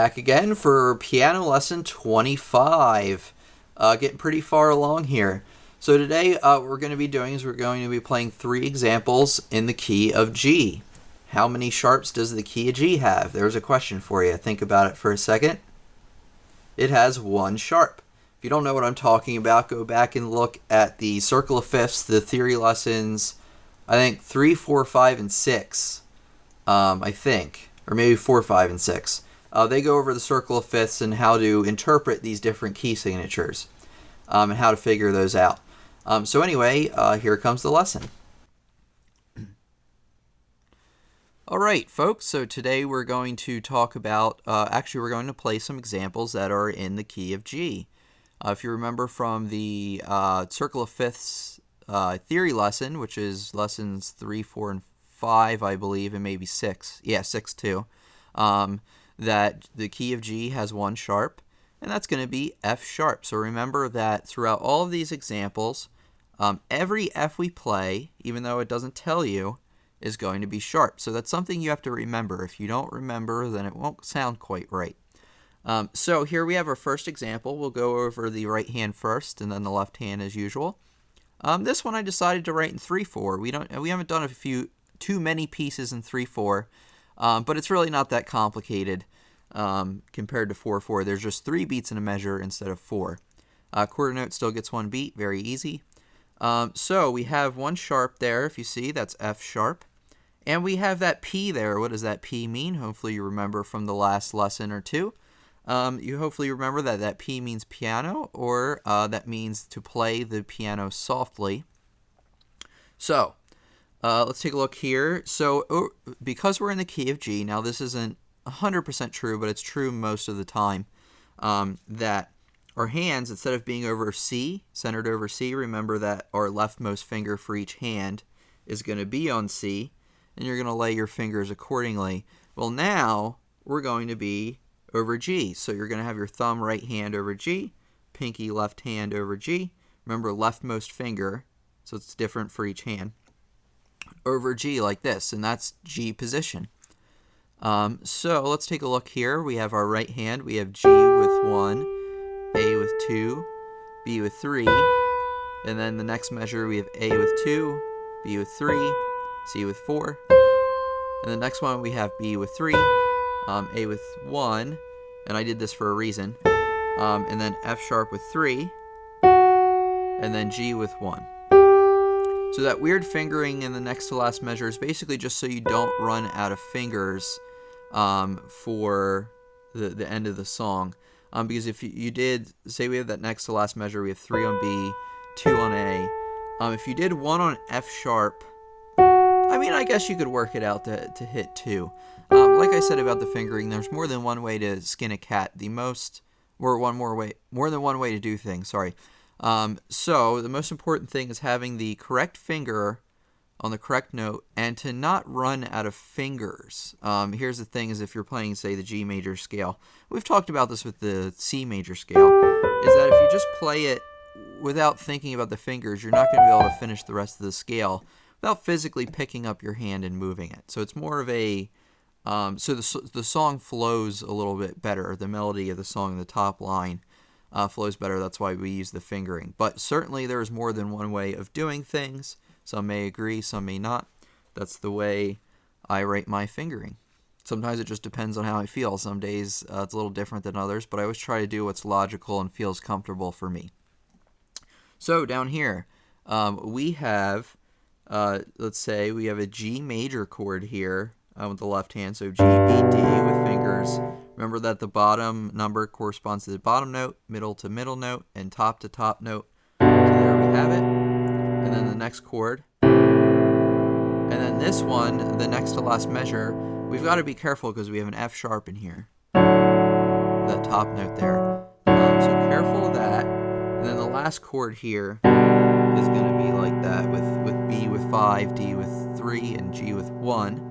back again for piano lesson 25. Getting pretty far along here. So today what we're going to be doing is we're going to be playing 3 examples in the key of G. How many sharps does the key of G have? There's a question for you. Think about it for a second. It has 1 sharp. If you don't know what I'm talking about, go back and look at the circle of fifths, the theory lessons, I think 3, 4, 5, and 6, I think. Or maybe 4, 5, and 6. They go over the circle of fifths and how to interpret these different key signatures and how to figure those out. So anyway, here comes the lesson. Alright folks, so today we're going to talk about, we're going to play some examples that are in the key of G. If you remember from the circle of fifths theory lesson, which is lessons 3, 4, and 5, I believe, and maybe 6. Yeah, 6 too. That the key of G has 1 sharp, and that's going to be F sharp. So remember that throughout all of these examples, every F we play, even though it doesn't tell you, is going to be sharp. So that's something you have to remember. If you don't remember, then it won't sound quite right. So here we have our first example. We'll go over the right hand first, and then the left hand as usual. This one I decided to write in 3/4. We haven't done too many pieces in 3/4, but it's really not that complicated compared to 4/4. There's just 3 beats in a measure instead of 4. Quarter note still gets 1 beat, very easy. So we have 1 sharp there, if you see, that's F sharp. And we have that P there. What does that P mean? Hopefully you remember from the last lesson or 2. You hopefully remember that P means piano, or that means to play the piano softly. So let's take a look here. So because we're in the key of G, now this isn't 100% true, but it's true most of the time, that our hands, instead of being over C, centered over C, remember that our leftmost finger for each hand is going to be on C, and you're going to lay your fingers accordingly. Well, now we're going to be over G. So you're going to have your thumb right hand over G, pinky left hand over G. Remember, leftmost finger, so it's different for each hand, over G like this, and that's G position. So let's take a look here. We have our right hand. We have G with 1, A with 2, B with 3, and then the next measure we have A with 2, B with 3, C with 4, and the next one we have B with 3, A with 1, and I did this for a reason, and then F sharp with 3, and then G with 1. So that weird fingering in the next to last measure is basically just so you don't run out of fingers for the end of the song. Because if you did, say we have that next to last measure, we have 3 on B, 2 on A. If you did 1 on F sharp, I mean, I guess you could work it out to hit 2. Like I said about the fingering, there's more than one way to skin a cat. More than one way to do things, sorry. So the most important thing is having the correct finger on the correct note and to not run out of fingers. Here's the thing, is if you're playing, say, the G major scale, we've talked about this with the C major scale, is that if you just play it without thinking about the fingers, you're not going to be able to finish the rest of the scale without physically picking up your hand and moving it. So it's more of a, so the song flows a little bit better. The melody of the song, the top line, flows better. That's why we use the fingering. But certainly there is more than one way of doing things. Some may agree, some may not. That's the way I write my fingering. Sometimes it just depends on how I feel. Some days it's a little different than others, but I always try to do what's logical and feels comfortable for me. So down here, we have, let's say we have a G major chord here with the left hand. So G, B, D with fingers. Remember that the bottom number corresponds to the bottom note, middle to middle note, and top to top note. So there we have it. And then the next chord. And then this one, the next to last measure, we've got to be careful because we have an F sharp in here. That top note there. So careful of that. And then the last chord here is going to be like that with B with 5, D with 3, and G with 1.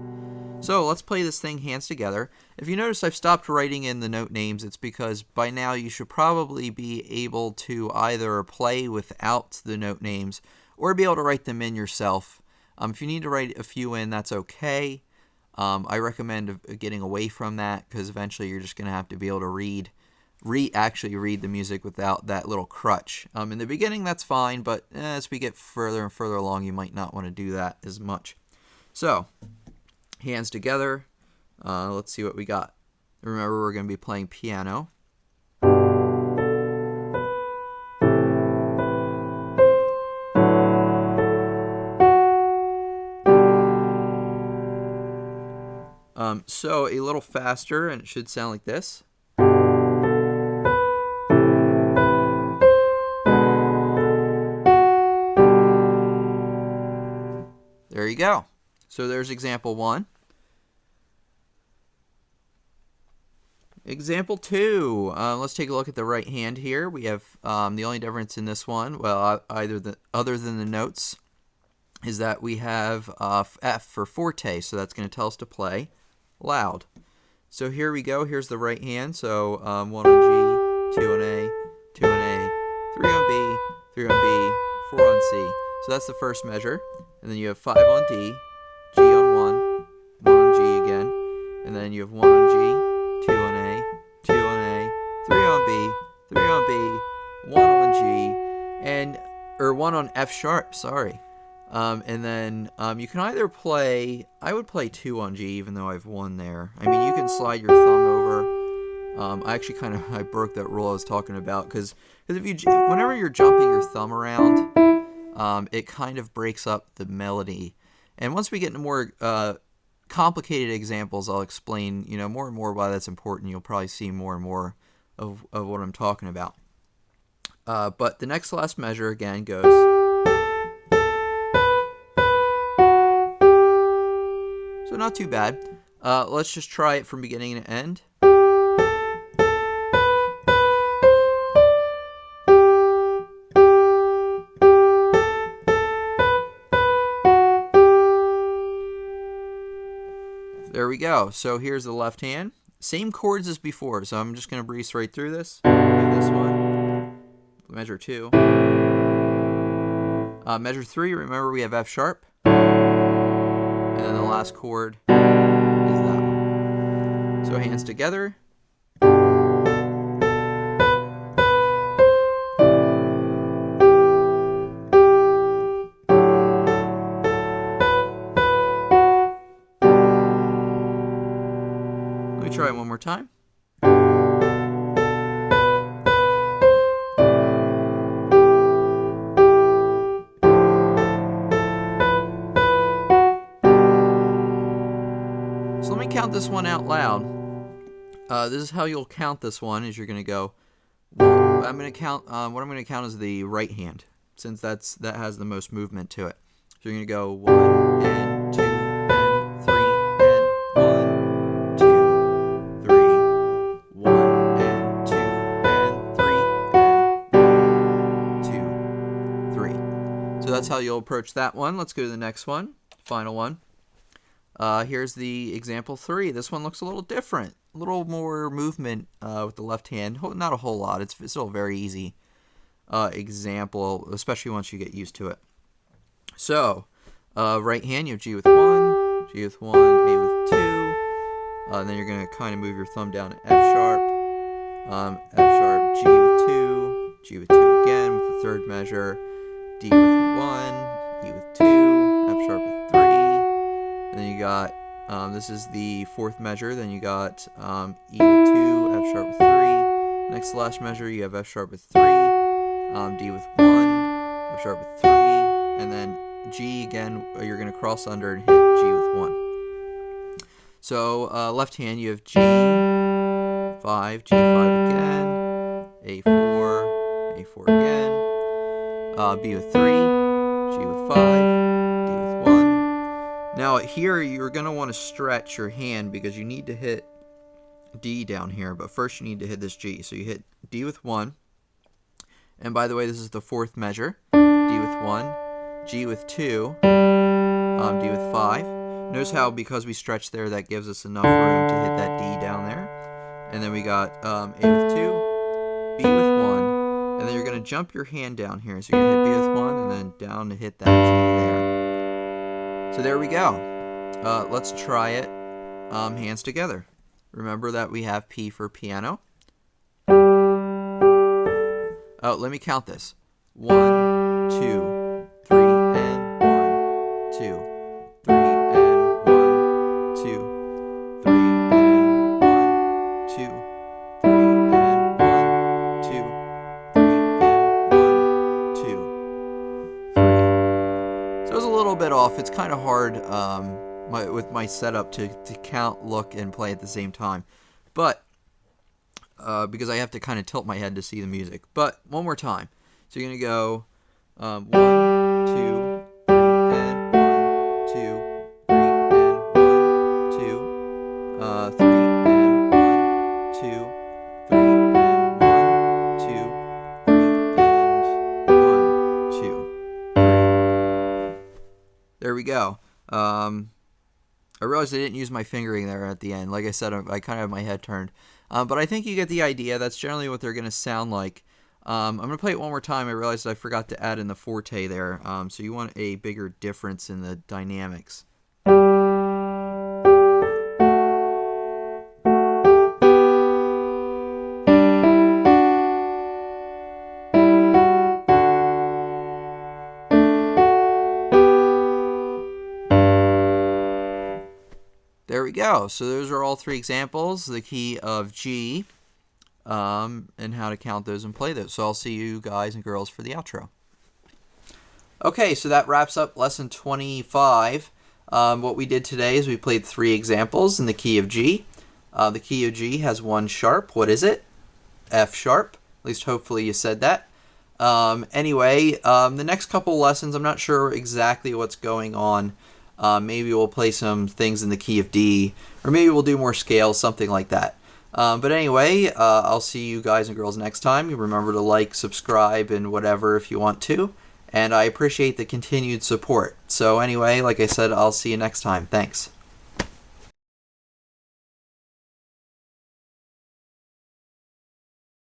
So let's play this thing hands together. If you notice I've stopped writing in the note names, it's because by now you should probably be able to either play without the note names or be able to write them in yourself. If you need to write a few in, that's okay. I recommend getting away from that because eventually you're just going to have to be able to actually read the music without that little crutch. In the beginning, that's fine, but as we get further and further along, you might not want to do that as much. So, hands together. Let's see what we got. Remember, we're going to be playing piano. So a little faster, and it should sound like this. There you go. So there's example 1. Example 2. Let's take a look at the right hand here. We have the only difference in this one, well, other than the notes, is that we have F for forte, so that's going to tell us to play loud. So here we go. Here's the right hand. So 1 on G, 2 on A, 2 on A, 3 on B, 3 on B, 4 on C. So that's the first measure. And then you have 5 on D, G on 1, 1 on G again. And then you have 1 on G, 2 on A, 2 on A, 3 on B, 3 on B, 1 on G, or 1 on F sharp, sorry. And then you can either play, I would play 2 on G even though I have 1 there. I mean, you can slide your thumb over. I actually I broke that rule I was talking about because whenever you're jumping your thumb around, it kind of breaks up the melody. And once we get into more complicated examples, I'll explain, more and more why that's important. You'll probably see more and more of what I'm talking about. But the next last measure again goes. So not too bad. Let's just try it from beginning to end. There we go. So here's the left hand. Same chords as before, so I'm just going to breeze right through this. This one. Measure 2. Measure 3, remember we have F sharp. And then the last chord is that one. So hands together. Let me try it one more time. So let me count this one out loud. This is how you'll count this one. Is you're going to go. I'm going to count. What I'm going to count is the right hand, since that has the most movement to it. So you're going to go 1 and 2 and 3 and 1, 2, 3, 1 and 2 and 3 and 1, 2, 3. So that's how you'll approach that one. Let's go to the next one, final one. Here's the example 3. This one looks a little different, a little more movement with the left hand. Not a whole lot. It's still a very easy example, especially once you get used to it. So, right hand, you have G with 1, G with 1, A with 2. Then you're going to kind of move your thumb down to F sharp, F sharp, G with 2, G with 2 again with the third measure, D with 1, E with 2, F sharp with 3. And then you got, this is the fourth measure, then you got E with 2, F sharp with 3. Next to last measure, you have F sharp with 3, D with 1, F sharp with 3, and then G again, you're going to cross under and hit G with 1. So left hand, you have G5, G5 again, A4, A4 again, B with 3, G with 5, D with 1. Now here you're going to want to stretch your hand because you need to hit D down here, but first you need to hit this G. So you hit D with 1, and by the way, this is the fourth measure. D with 1, G with 2, D with 5. Notice how because we stretched there, that gives us enough room to hit that D down there. And then we got A with 2, B with 1, and then you're going to jump your hand down here. So you're going to hit B with 1 and then down to hit that G there. So there we go. Let's try it hands together. Remember that we have P for piano. Oh, let me count this. 1, 2, 3, and 1, 2, 3, and 1, 2, 3, and 1, 2, 3, and 1, 2, 3, and 1, 2, 3. So it was a little bit off. It's kind of hard with my setup to count, look, and play at the same time. But because I have to kind of tilt my head to see the music. But one more time. So you're going to go 1, 2, 3, and 1, 2, 3, and 1, 2, 3, and 1, 2, 3, and 1, 2, 3, and 1, 2, 3. There we go. I realized I didn't use my fingering there at the end. Like I said, I kind of have my head turned. But I think you get the idea. That's generally what they're going to sound like. I'm going to play it one more time. I realized I forgot to add in the forte there. So you want a bigger difference in the dynamics. There we go. So those are all three examples, the key of G, and how to count those and play those. So I'll see you guys and girls for the outro. Okay, so that wraps up lesson 25. What we did today is we played three examples in the key of G. The key of G has one sharp. What is it? F sharp. At least hopefully you said that. Anyway, the next couple lessons, I'm not sure exactly what's going on. Maybe we'll play some things in the key of D, or maybe we'll do more scales, something like that. But anyway, I'll see you guys and girls next time. You remember to like, subscribe, and whatever if you want to. And I appreciate the continued support. So anyway, like I said, I'll see you next time. Thanks.